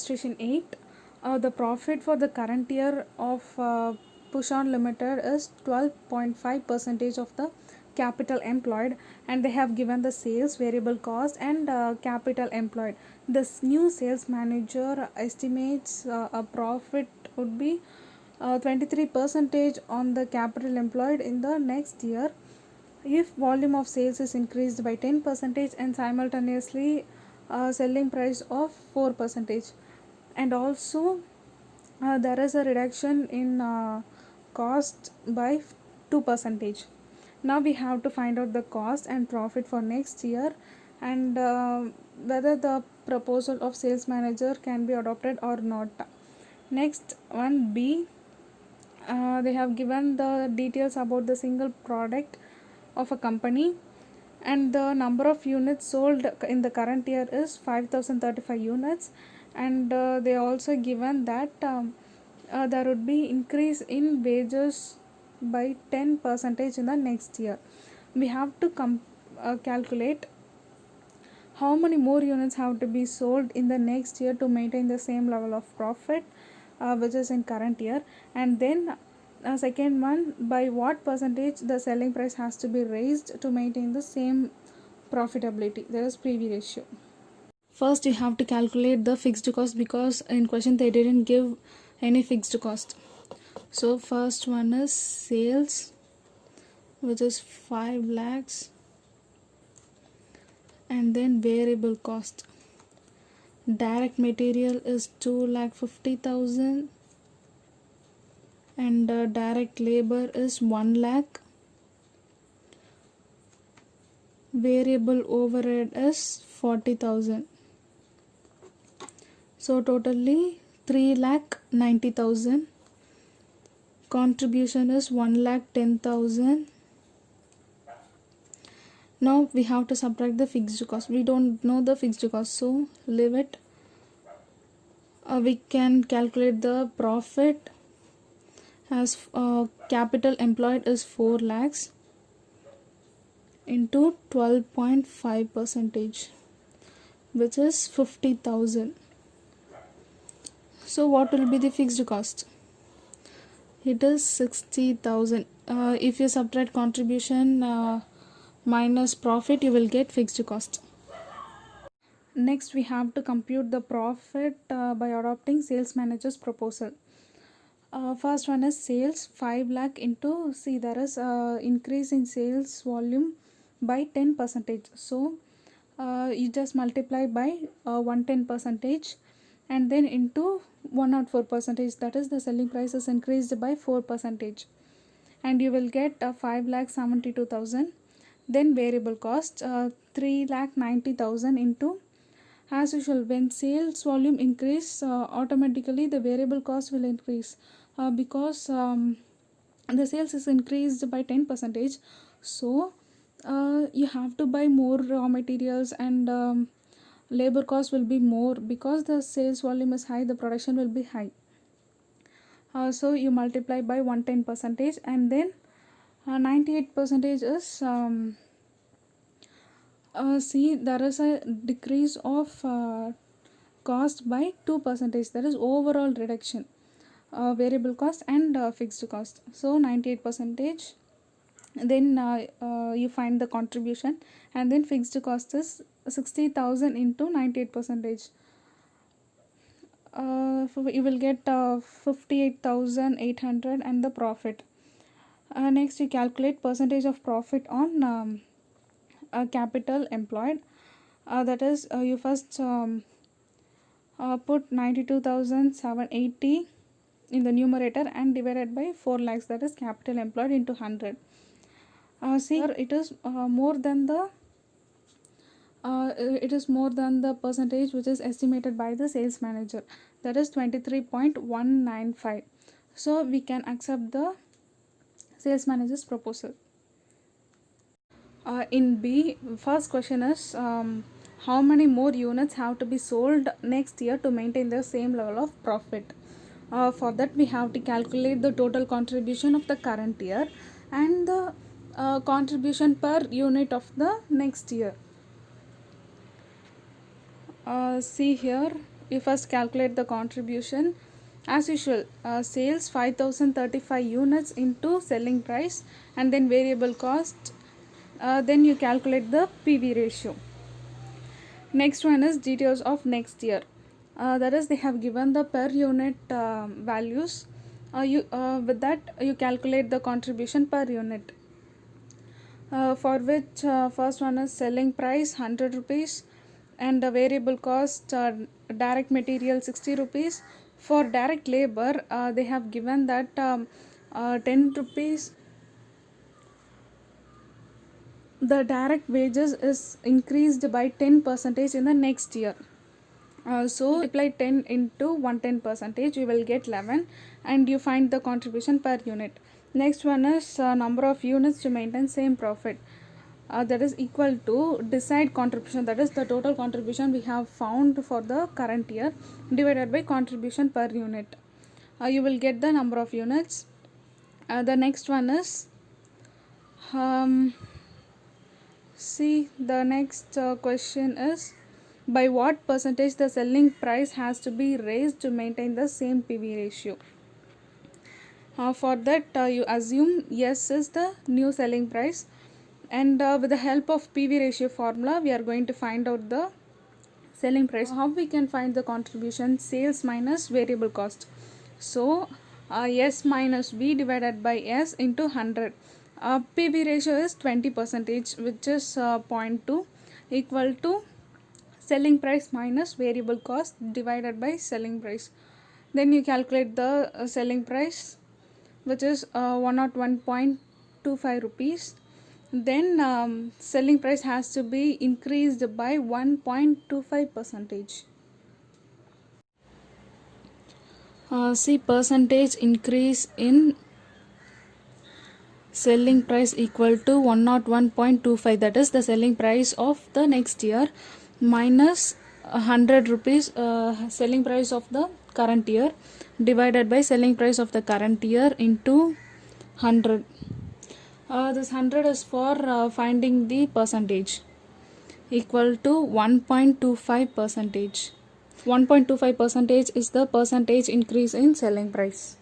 illustration 8. The profit for the current year of Pushan Limited is 12.5 percentage of the capital employed, and they have given the sales, variable cost, and capital employed. This new sales manager estimates a profit would be 23 percentage on the capital employed in the next year if volume of sales is increased by 10 percentage and simultaneously selling price of 4 percentage. And also there is a reduction in cost by 2 percentage. Now we have to find out the cost and profit for next year, and whether the proposal of sales manager can be adopted or not. Next one, B, they have given the details about the single product of a company, and the number of units sold in the current year is 5035 units. And they also given that there would be increase in wages by 10 percentage in the next year. We have to calculate how many more units have to be sold in the next year to maintain the same level of profit which is in current year. And then second one, by what percentage the selling price has to be raised to maintain the same profitability, that is PV ratio. First you have to calculate the fixed cost, because in question they didn't give any fixed cost. So first one is sales, which is 5 lakhs, and then variable cost. Direct material is 2,50,000, and direct labor is 1 lakh. Variable overhead is 40,000. So totally 3,90,000. Contribution is 1,10,000. Now we have to subtract the fixed cost. We don't know the fixed cost, so leave it. We can calculate the profit as capital employed is 4 lakhs into 12.5 percentage, which is 50,000. So what will be the fixed cost? It is 60,000. If you subtract contribution minus profit, you will get fixed cost. Next we have to compute the profit by adopting sales manager's proposal. First one is sales 5 lakh into, see there is increase in sales volume by 10 percentage. So you just multiply by 110 percentage and then into 104 percentage, that is the selling price is increased by 4 percentage, and you will get 5,72,000. Then variable cost 3,90,000 into, as usual when sales volume increase automatically the variable cost will increase because the sales is increased by 10 percentage. So you have to buy more raw materials, and labor cost will be more because the sales volume is high, the production will be high. So you multiply by 110 percentage, and then 98 percentage is see there is a decrease of cost by 2 percentage, that is overall reduction variable cost and fixed cost. So 98 percentage, then you find the contribution, and then fixed cost is 60,000 into 98 percentage. You will get 58,800 and the profit. Next you calculate percentage of profit on capital employed, that is you first put 92,780 in the numerator and divided by 4 lakhs, that is capital employed into 100. See here it is more than the percentage which is estimated by the sales manager, that is 23.195. so we can accept the sales manager's proposal. In B, first question is how many more units have to be sold next year to maintain the same level of profit. For that we have to calculate the total contribution of the current year and the contribution per unit of the next year. See here you first calculate the contribution as usual. Sales 5035 units into selling price and then variable cost. Then you calculate the PV ratio. Next one is details of next year. That is, they have given the per unit values. With that you calculate the contribution per unit. For which first one is selling price 100 rupees and the variable cost direct material 60 rupees. For direct labor they have given that 10 rupees. The direct wages is increased by 10% in the next year. So multiply 10 into 110%, you will get 11 and you find the contribution per unit. Next one is number of units to maintain same profit. That is equal to decide contribution, that is the total contribution we have found for the current year, divided by contribution per unit. You will get the number of units. The next one is see the next question is by what percentage the selling price has to be raised to maintain the same PV ratio. For that you assume S is the new selling price, and with the help of PV ratio formula we are going to find out the selling price. How we can find the contribution? Sales minus variable cost. So S minus V divided by S into 100. PV ratio is 20%, which is 0.2, equal to selling price minus variable cost divided by selling price. Then you calculate the selling price, which is 101.25 rupees. Then selling price has to be increased by 1.25%. See, percentage increase in selling price equal to 101.25, that is the selling price of the next year, minus 100 rupees selling price of the current year, divided by selling price of the current year into 100. This 100 is for finding the percentage, equal to 1.25%. 1.25% is the percentage increase in selling price.